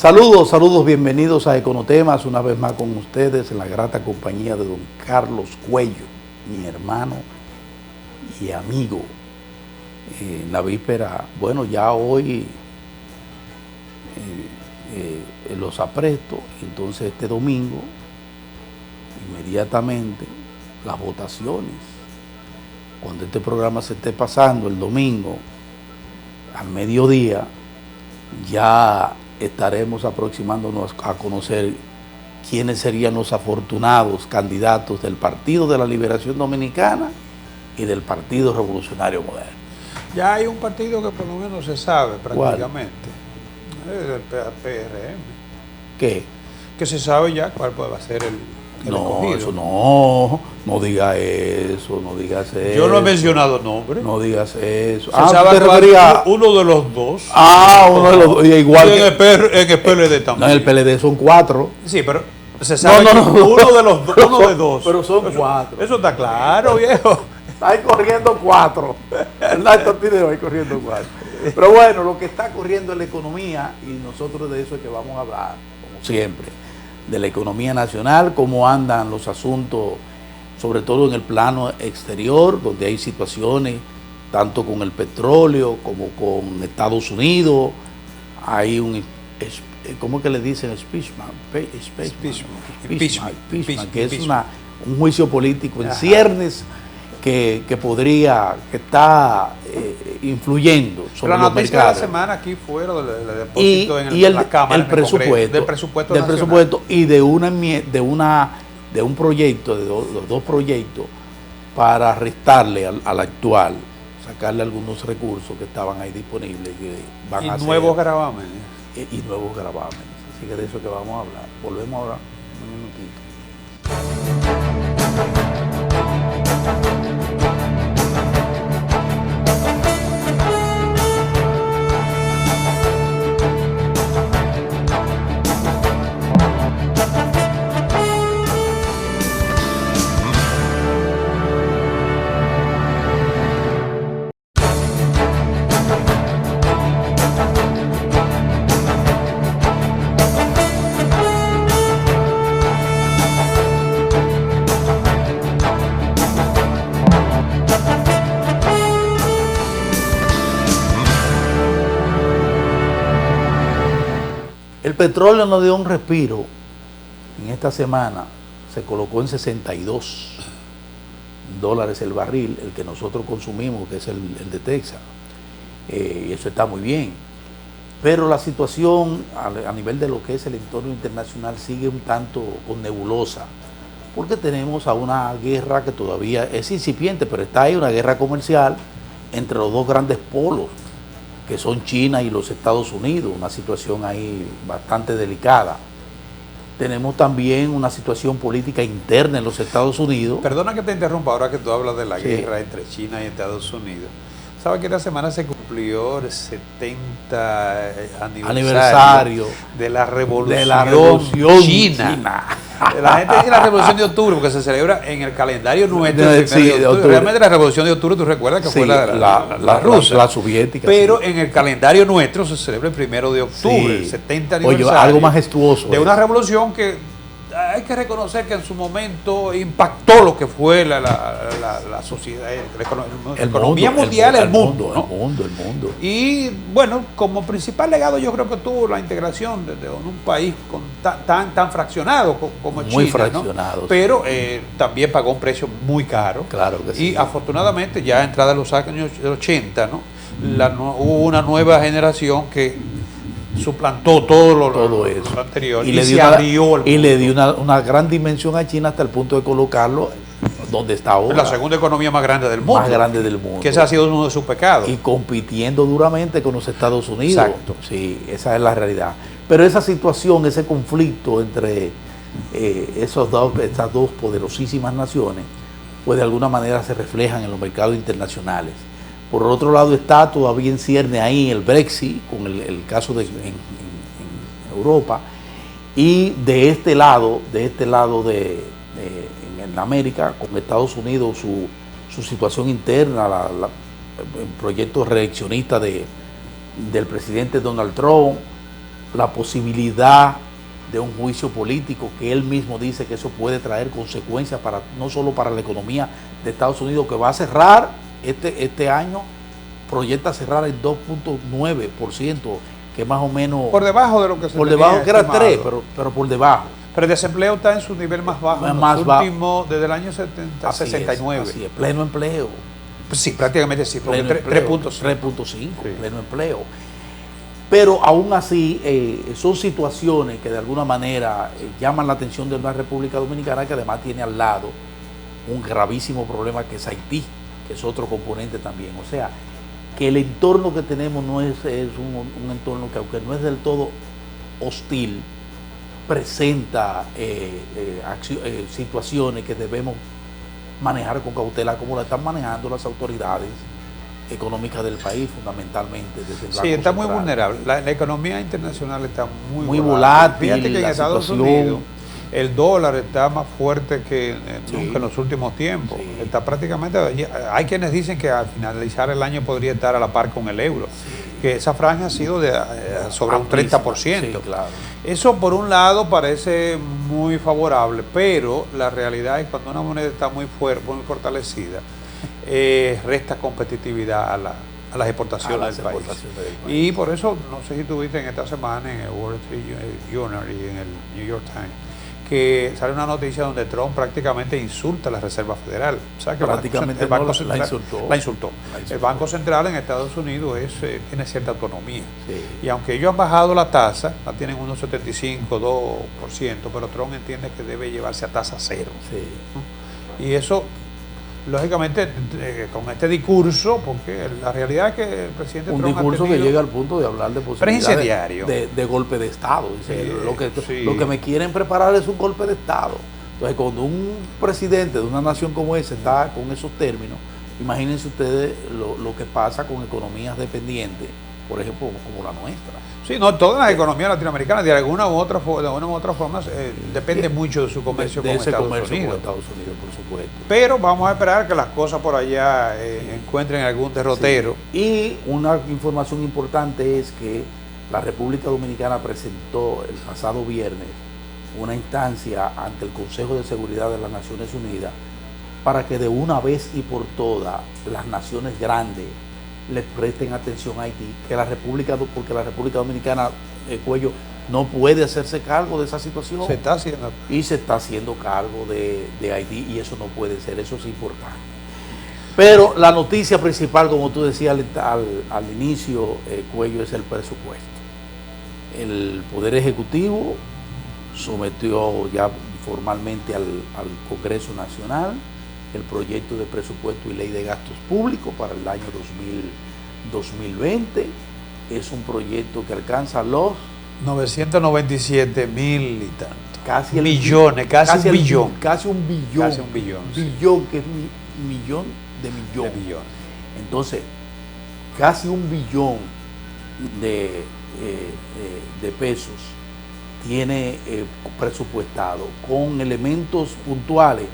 Saludos, saludos, bienvenidos a Econotemas, una vez más con ustedes en la grata compañía de don Carlos Cuello, mi hermano y amigo. En la víspera, bueno, ya hoy los apresto, entonces este domingo, inmediatamente, las votaciones. Cuando este programa se esté pasando el domingo, al mediodía, ya estaremos aproximándonos a conocer quiénes serían los afortunados candidatos del Partido de la Liberación Dominicana y del Partido Revolucionario Moderno. Ya hay un partido que por lo menos se sabe prácticamente. Es el PRM. ¿Qué? Que se sabe ya cuál va a ser el escogido. Eso no digas eso, no digas eso. Yo no he mencionado nombres. No digas eso. Se sabe cuál, uno de los dos. Uno de los dos. Igual y que en el PLD también. No, en el PLD son 4. Sí, pero se sabe que uno de los uno de dos. Pero son 4. Eso está claro, viejo. Hay corriendo 4. Estos videos hay corriendo 4. Pero bueno, lo que está corriendo es la economía y nosotros de eso es que vamos a hablar, como siempre, de la economía nacional, cómo andan los asuntos, sobre todo en el plano exterior, donde hay situaciones tanto con el petróleo como con Estados Unidos. Hay un, ¿cómo que le dicen? Impeachment, que es un juicio político en ciernes que está influyendo sobre los mercados. La noticia de la semana aquí fuera del depósito en la Cámara, el presupuesto, del presupuesto y de un proyecto, de los dos proyectos, para restarle al actual, sacarle algunos recursos que estaban ahí disponibles y nuevos gravámenes. Y nuevos gravámenes. Así que de eso que vamos a hablar. Volvemos ahora un minutito. El petróleo nos dio un respiro. En esta semana se colocó en $62 el barril, el que nosotros consumimos, que es el de Texas. Y eso está muy bien. Pero la situación a nivel de lo que es el entorno internacional sigue un tanto con nebulosa, porque tenemos a una guerra que todavía es incipiente, pero está ahí, una guerra comercial entre los dos grandes polos, que son China y los Estados Unidos, una situación ahí bastante delicada. Tenemos también una situación política interna en los Estados Unidos. Perdona que te interrumpa ahora que tú hablas de la guerra entre China y Estados Unidos. ¿Sabes que esta semana se cumplió el 70 aniversario de la Revolución China? La gente dice la Revolución de Octubre porque se celebra en el calendario nuestro. De octubre. Realmente la Revolución de Octubre, tú recuerdas que fue la rusa. La soviética. Pero en el calendario nuestro se celebra el 1 de octubre, el 70 aniversario. Oye, algo majestuoso. De una revolución que hay que reconocer que en su momento impactó lo que fue la sociedad, la economía mundial, el mundo. Y bueno, como principal legado yo creo que tuvo la integración de un país tan fraccionado como China. Muy fraccionado. ¿no? Pero también pagó un precio muy caro. Claro que sí. Y afortunadamente ya entrada en los años 80, ¿no? Hubo una nueva generación que suplantó todo lo anterior y le dio una gran dimensión a China hasta el punto de colocarlo donde está ahora. La segunda economía más grande del mundo. Más grande del mundo. Que ese ha sido uno de sus pecados. Y compitiendo duramente con los Estados Unidos. Exacto. Sí, esa es la realidad. Pero esa situación, ese conflicto entre estas dos poderosísimas naciones, pues de alguna manera se reflejan en los mercados internacionales. Por otro lado está todavía en cierne ahí el Brexit, con el caso en Europa, y de este lado en América, con Estados Unidos, su situación interna, el proyecto reeleccionista del presidente Donald Trump, la posibilidad de un juicio político, que él mismo dice que eso puede traer consecuencias para no solo para la economía de Estados Unidos, que va a cerrar este año, proyecta cerrar el 2.9%, que más o menos... Por debajo de lo que se por debajo, que era 3, pero por debajo. Pero el desempleo está en su nivel más bajo, desde el año 70 a 69. Así es, pleno empleo. Pues sí, prácticamente sí, porque 3.5, pleno empleo. Pero aún así son situaciones que de alguna manera llaman la atención de una República Dominicana, que además tiene al lado un gravísimo problema que es Haití, que es otro componente también. O sea, que el entorno que tenemos no es un entorno que, aunque no es del todo hostil, presenta situaciones que debemos manejar con cautela, como la están manejando las autoridades económicas del país, fundamentalmente desde el Banco Sí, está Central. muy vulnerable. La economía internacional está muy volátil. Fíjate que en Estados Unidos el dólar está más fuerte que nunca en los últimos tiempos. Sí. Está prácticamente, hay quienes dicen que al finalizar el año podría estar a la par con el euro, que esa franja ha sido de sobre un 30%. Sí, claro. Eso por un lado parece muy favorable, pero la realidad es que cuando una moneda está muy fuerte, muy fortalecida, resta competitividad a las exportaciones del país. Y por eso, no sé si tuviste en esta semana en el Wall Street Journal y en el New York Times, que sale una noticia donde Trump prácticamente insulta a la Reserva Federal. O sea, que prácticamente el Banco Central la insultó. El Banco Central en Estados Unidos tiene cierta autonomía. Sí. Y aunque ellos han bajado la tasa, la tienen unos 75, 2%, pero Trump entiende que debe llevarse a tasa cero. Sí. Y eso, lógicamente, con este discurso, porque la realidad es que el presidente Trump discurso que llega al punto de hablar de posibilidades de golpe de Estado. Dice, lo que me quieren preparar es un golpe de Estado. Entonces, cuando un presidente de una nación como esa está con esos términos, imagínense ustedes lo que pasa con economías dependientes, por ejemplo, como la nuestra. Sí, no, todas las economías latinoamericanas de alguna u otra forma depende mucho de su comercio con Estados Unidos, por supuesto. Pero vamos a esperar que las cosas por allá encuentren algún derrotero. Sí. Y una información importante es que la República Dominicana presentó el pasado viernes una instancia ante el Consejo de Seguridad de las Naciones Unidas para que de una vez y por todas las naciones grandes le presten atención a Haití, porque la República Dominicana, Cuello, no puede hacerse cargo de esa situación. Se está haciendo. Y se está haciendo cargo de Haití, y eso no puede ser, eso es importante. Pero la noticia principal, como tú decías al inicio, Cuello, es el presupuesto. El Poder Ejecutivo sometió ya formalmente al Congreso Nacional el proyecto de presupuesto y ley de gastos públicos para el año 2020. Es un proyecto que alcanza los 997,000 y tanto. Casi millones, casi un billón. Casi un billón. Casi un billón. Billón, que es millón de millón. Entonces, casi un billón de pesos tiene presupuestado, con elementos puntuales,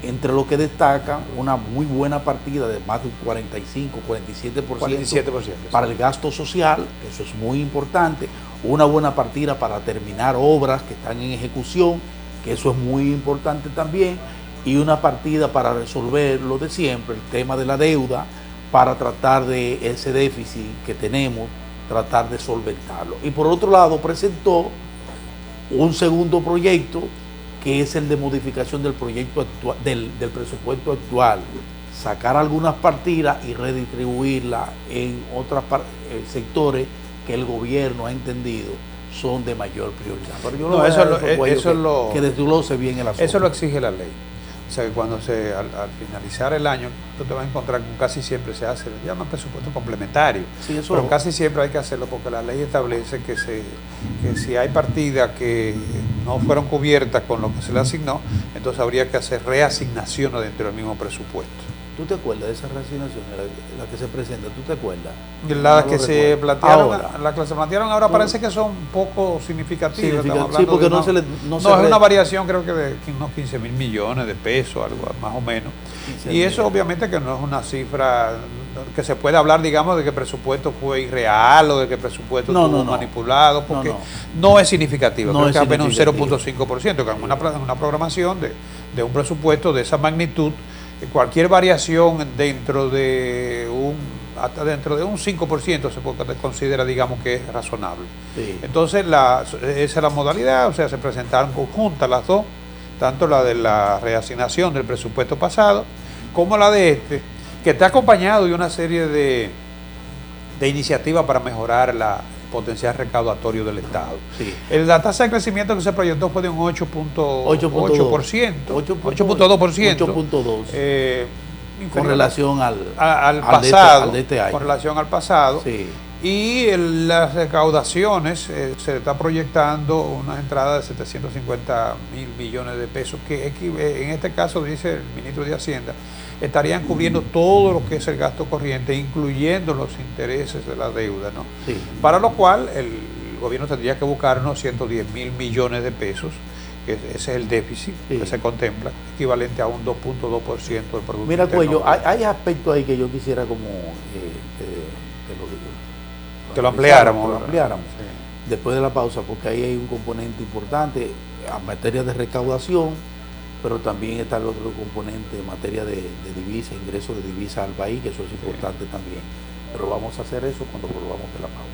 entre lo que destacan una muy buena partida de más de un 47% para el gasto social, que eso es muy importante, una buena partida para terminar obras que están en ejecución, que eso es muy importante también, y una partida para resolver lo de siempre, el tema de la deuda, para tratar de ese déficit que tenemos, tratar de solventarlo. Y por otro lado presentó un segundo proyecto, que es el de modificación del proyecto actual, del presupuesto actual, sacar algunas partidas y redistribuirlas en otros sectores que el gobierno ha entendido son de mayor prioridad. Pero yo que desglose bien el asunto. Eso lo exige la ley. O sea que cuando al finalizar el año, tú te vas a encontrar con casi siempre se llama presupuesto complementario. Sí, eso pero casi siempre hay que hacerlo porque la ley establece que si hay partidas que no fueron cubiertas con lo que se le asignó, entonces habría que hacer reasignaciones dentro del mismo presupuesto. ¿Tú te acuerdas de esa reasignación, la que se presenta? ¿Tú te acuerdas? Las que se plantearon ahora parece que son poco significativas. Sí, porque no es una variación, creo que de unos 15,000 millones de pesos, algo más o menos. Y eso obviamente que no es una cifra que se puede hablar, digamos, de que el presupuesto fue irreal o de que el presupuesto estuvo manipulado, porque no es significativo, creo que es apenas un 0.5%, que en una programación de un presupuesto de esa magnitud, cualquier variación hasta dentro de un 5% se considera, digamos, que es razonable. Sí. Entonces, esa es la modalidad, o sea, se presentaron conjuntas las dos, tanto la de la reasignación del presupuesto pasado, como la de este, que está acompañado de una serie de iniciativas para mejorar el potencial recaudatorio del Estado. Sí. La tasa de crecimiento que se proyectó fue de un 8.2%. 8.2%. Con relación al pasado. Al de este año. Con relación al pasado. Sí. Y las recaudaciones, se está proyectando una entrada de 750 mil millones de pesos, que en este caso, dice el ministro de Hacienda, estarían cubriendo todo lo que es el gasto corriente, incluyendo los intereses de la deuda, ¿no? Sí. Para lo cual el gobierno tendría que buscar unos 110 mil millones de pesos, que ese es el déficit que se contempla, equivalente a un 2.2% del Producto Mira, Cuello, hay aspectos ahí que yo quisiera como que lo ampliáramos. Sí. Después de la pausa, porque ahí hay un componente importante en materia de recaudación, pero también está el otro componente en materia de divisa, ingresos de divisa al país, que eso es importante también. Pero vamos a hacer eso cuando volvamos de la pausa.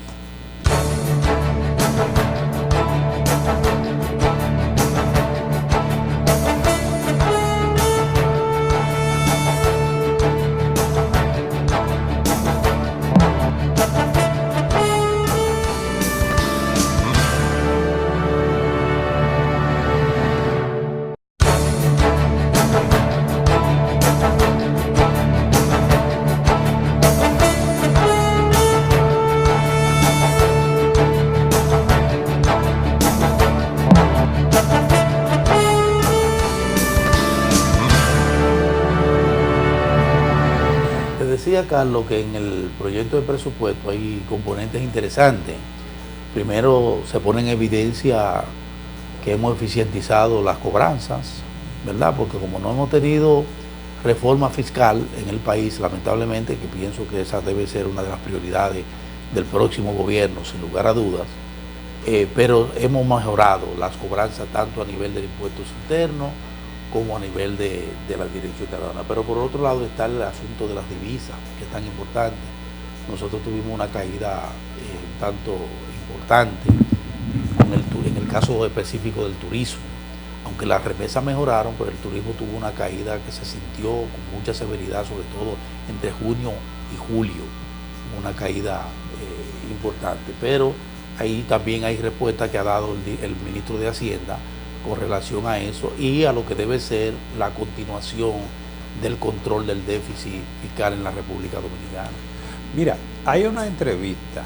Decía Carlos que en el proyecto de presupuesto hay componentes interesantes. Primero, se pone en evidencia que hemos eficientizado las cobranzas, ¿verdad? Porque como no hemos tenido reforma fiscal en el país, lamentablemente, que pienso que esa debe ser una de las prioridades del próximo gobierno, sin lugar a dudas, pero hemos mejorado las cobranzas tanto a nivel del impuestos internos como a nivel de la dirección de aduana. Pero por otro lado está el asunto de las divisas, que es tan importante. Nosotros tuvimos una caída tanto importante en el caso específico del turismo. Aunque las remesas mejoraron, pero el turismo tuvo una caída que se sintió con mucha severidad, sobre todo entre junio y julio, una caída importante. Pero ahí también hay respuesta que ha dado el ministro de Hacienda con relación a eso y a lo que debe ser la continuación del control del déficit fiscal en la República Dominicana. Mira, hay una entrevista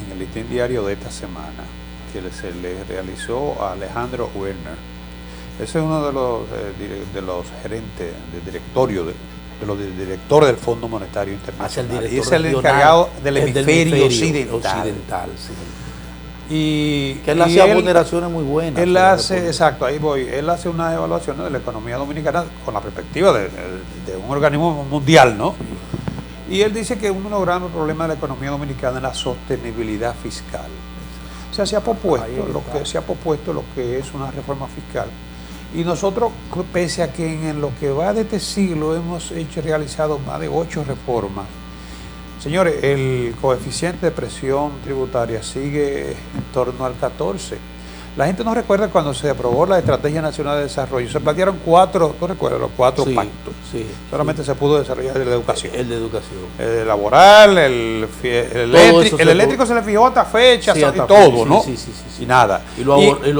en el Listín Diario de esta semana que se le realizó a Alejandro Werner. Ese es uno de los gerentes del directorio, de los directores del Fondo Monetario Internacional. Y es el encargado del hemisferio occidental. Sí. Y que él hace ponderaciones muy buenas. Él hace, exacto, ahí voy. Él hace unas evaluaciones de la economía dominicana con la perspectiva de un organismo mundial, ¿no? Y él dice que uno de los grandes problemas de la economía dominicana es la sostenibilidad fiscal. O sea, se ha propuesto lo que es una reforma fiscal. Y nosotros, pese a que en lo que va de este siglo hemos realizado más de 8 reformas, señores, el coeficiente de presión tributaria sigue en torno al 14. La gente no recuerda cuando se aprobó la Estrategia Nacional de Desarrollo. Se plantearon 4, ¿tú recuerdas? Los 4 pactos. Sí, solamente se pudo desarrollar el de la educación. El de educación. El laboral, el eléctrico se le fijó hasta fechas y todo, ¿no? Sí. Y nada.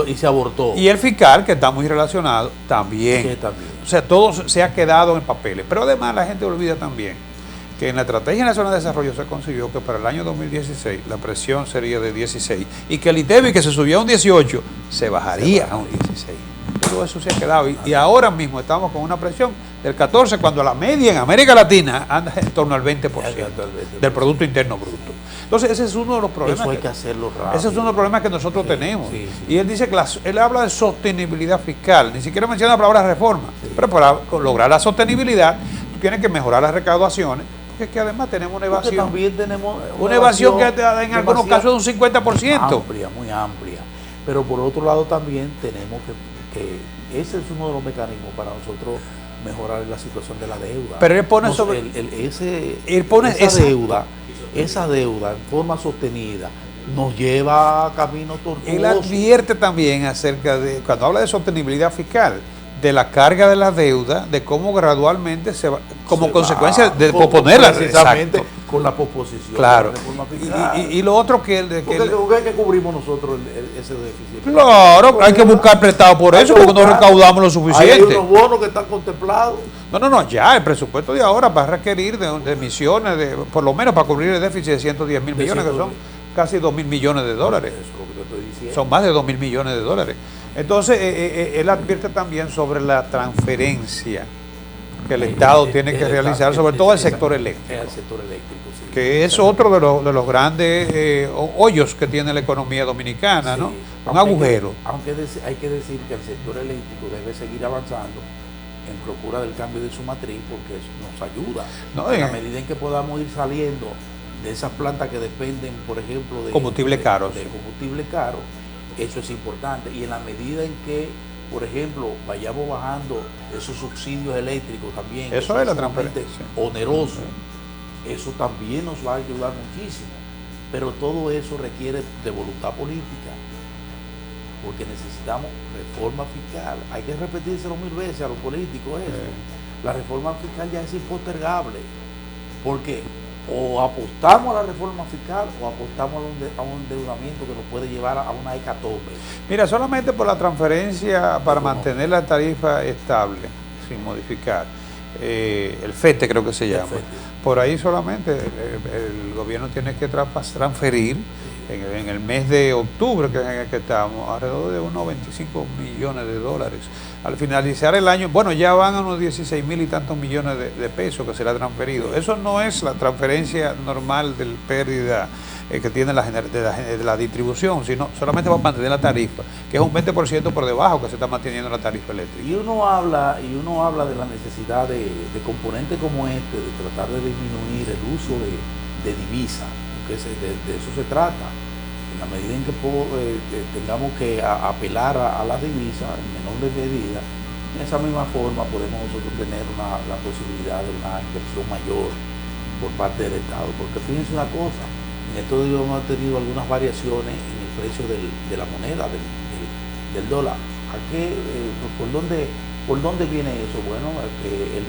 Y se abortó. Y el fiscal, que está muy relacionado, también. Sí, también. O sea, todo se ha quedado en papeles. Pero además la gente olvida también que en la Estrategia Nacional de Desarrollo se consiguió que para el año 2016 la presión sería de 16 y que el ITEVI, que se subió a un 18, se bajaría a un 16. Todo eso se ha quedado y ahora mismo estamos con una presión del 14 cuando la media en América Latina anda en torno al 20% del Producto Interno Bruto. Entonces ese es uno de los problemas. Eso hay que hacerlo rápido. Ese es uno de los problemas que nosotros tenemos. Y él dice que él habla de sostenibilidad fiscal, ni siquiera menciona la palabra reforma, pero para lograr la sostenibilidad tú tienes que mejorar las recaudaciones. porque es que además tenemos una evasión. Porque también tenemos una evasión que en algunos casos es un 50%. Amplia, muy amplia. Pero por otro lado también tenemos que ese es uno de los mecanismos para nosotros mejorar la situación de la deuda. Pero él pone sobre... esa deuda en forma sostenida nos lleva a caminos tortuosos. Él advierte también acerca de, cuando habla de sostenibilidad fiscal, de la carga de la deuda, de cómo gradualmente se va, como consecuencia de posponerla. Precisamente con la posposición. Claro. De la reforma fiscal. Y lo otro que... que cubrimos nosotros ese déficit. Claro, hay que buscar prestado por eso, porque no recaudamos lo suficiente. Hay unos bonos que están contemplados. No, ya el presupuesto de ahora va a requerir de emisiones, por lo menos para cubrir el déficit de 110 mil millones, que son casi 2 mil millones de dólares. Eso es lo que te estoy diciendo. Son más de 2 mil millones de dólares. Entonces, él advierte también sobre la transferencia que el Estado tiene que realizar, sobre todo al sector eléctrico. El sector eléctrico, sí. Que es otro de los grandes hoyos que tiene la economía dominicana, sí, ¿no? Un agujero. Aunque hay que decir que el sector eléctrico debe seguir avanzando en procura del cambio de su matriz, porque eso nos ayuda. En la medida en que podamos ir saliendo de esas plantas que dependen, por ejemplo, de combustible caro. De combustible caro, eso es importante. Y en la medida en que, por ejemplo, vayamos bajando esos subsidios eléctricos también, eso es la transferencia oneroso, eso también nos va a ayudar muchísimo. Pero todo eso requiere de voluntad política, porque necesitamos reforma fiscal. Hay que repetírselo 1000 veces a los políticos eso. La reforma fiscal ya es impostergable, porque o apostamos a la reforma fiscal o apostamos a un endeudamiento que nos puede llevar a una hecatombe. Mira, solamente por la transferencia para mantener la tarifa estable, sin modificar, el FETE creo que se llama, por ahí solamente el gobierno tiene que transferir en el mes de octubre, que es en el que estamos, alrededor de unos 25 millones de dólares. Al finalizar el año, bueno, ya van a unos 16 mil y tantos millones de pesos que se le ha transferido. Eso no es la transferencia normal del pérdida que tiene de la distribución, sino solamente va a mantener la tarifa, que es un 20% por debajo que se está manteniendo la tarifa eléctrica. Y uno habla de la necesidad de componentes como este, de tratar de disminuir el uso de divisas, porque de eso se trata. En la medida en que tengamos que apelar a la divisa en menor medida, en esa misma forma podemos nosotros tener la posibilidad de una inversión mayor por parte del Estado. Porque fíjense una cosa, en estos días hemos tenido algunas variaciones en el precio de la moneda, del dólar. ¿Por dónde viene eso? Bueno, el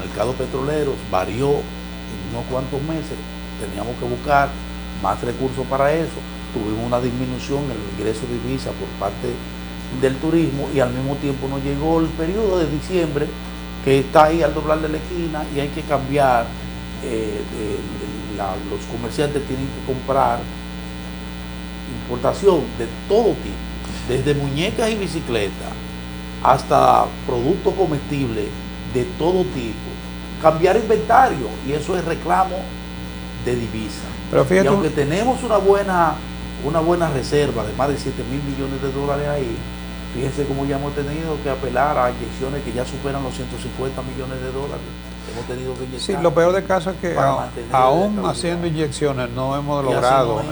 mercado petrolero varió en unos cuantos meses, teníamos que buscar más recursos para eso, tuvimos una disminución en el ingreso de divisa por parte del turismo y al mismo tiempo nos llegó el periodo de diciembre que está ahí al doblar de la esquina y hay que cambiar, los comerciantes tienen que comprar importación de todo tipo, desde muñecas y bicicletas hasta productos comestibles de todo tipo, cambiar inventario, y eso es reclamo de divisa. Pero fíjate, y aunque tenemos una buena reserva de más de 7 mil millones de dólares ahí, fíjense cómo ya hemos tenido que apelar a inyecciones que ya superan los 150 millones de dólares. Hemos tenido que inyectar. Sí, lo peor del caso es que aún haciendo inyecciones no hemos logrado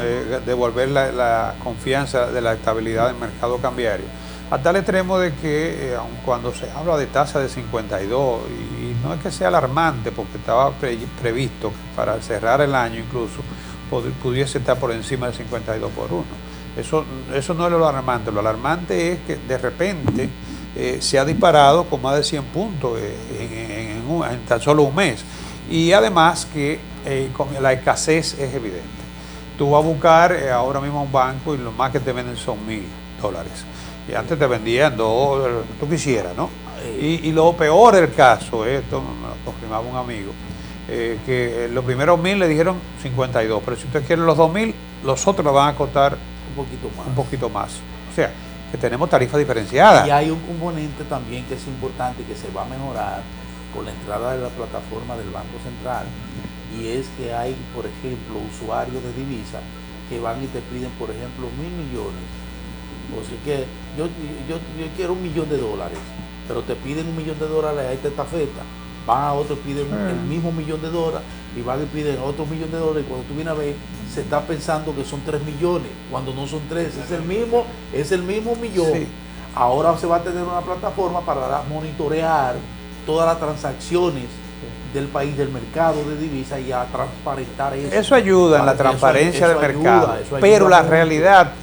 devolver la confianza de la estabilidad del mercado cambiario. A tal extremo de que, aun cuando se habla de tasa de 52, y no es que sea alarmante, porque estaba previsto que para cerrar el año incluso pudiese estar por encima de 52 por 1. Eso no es lo alarmante es que de repente se ha disparado con más de 100 puntos en tan solo un mes. Y además que con la escasez es evidente. Tú vas a buscar ahora mismo un banco y lo más que te venden son $1,000. Y antes te vendían 2, tú quisieras, ¿no? Y lo peor del caso, esto me lo confirmaba un amigo, que los primeros 1,000 le dijeron 52, pero si usted quiere los 2,000, los otros le van a costar un poquito más. O sea, que tenemos tarifas diferenciadas. Y hay un componente también que es importante y que se va a mejorar con la entrada de la plataforma del Banco Central, y es que hay, por ejemplo, usuarios de divisas que van y te piden, por ejemplo, 1,000 millones. O sea que yo quiero $1,000,000, pero te piden $1,000,000 a esta estafeta, van a otros piden el mismo $1.000.000 y van y piden otro $1.000.000 y cuando tú vienes a ver se está pensando que son 3 millones cuando no son 3, es el mismo millón. Sí. Ahora se va a tener una plataforma para monitorear todas las transacciones del país, del mercado de divisas y a transparentar eso. Eso ayuda en la transparencia del mercado, pero la realidad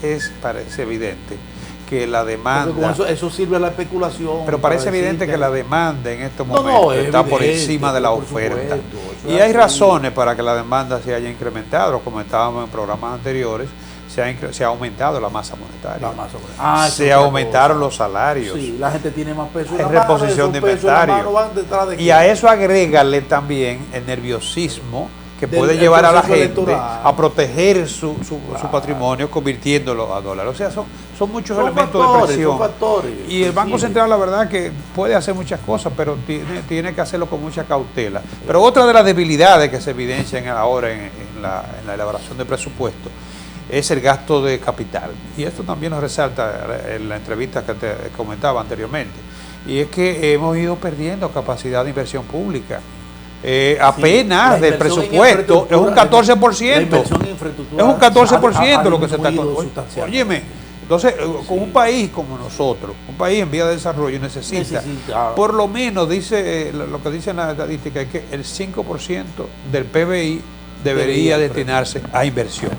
parece evidente que la demanda... Eso sirve a la especulación. Pero parece evidente que la demanda en estos momentos está por encima de la oferta. Y hay razones para que la demanda se haya incrementado, como estábamos en programas anteriores. Se ha aumentado la masa monetaria. Se aumentaron los salarios. Sí, la gente tiene más peso. Hay reposición de inventario. Y a eso agrégale también el nerviosismo que puede llevar a la gente electoral a proteger su patrimonio convirtiéndolo a dólares. O sea, son muchos elementos de presión. Y el Banco Central, la verdad, que puede hacer muchas cosas, pero tiene que hacerlo con mucha cautela. Pero otra de las debilidades que se evidencian ahora en la elaboración de presupuesto es el gasto de capital. Y esto también nos resalta en la entrevista que te comentaba anteriormente. Y es que hemos ido perdiendo capacidad de inversión pública. Apenas del presupuesto es un 14%. Es un 14% lo que se está construyendo. Óyeme, entonces con un país como nosotros, un país en vía de desarrollo necesita por lo menos, dice lo que dice la estadística, es que el 5% del PBI debería destinarse a inversión,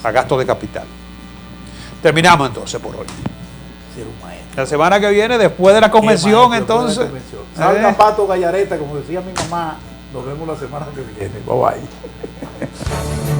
a gasto de capital. Terminamos entonces por hoy. La semana que viene, después de la convención, entonces. Salga Pato Gallareta, como decía mi mamá. Nos vemos la semana que viene. Bye bye.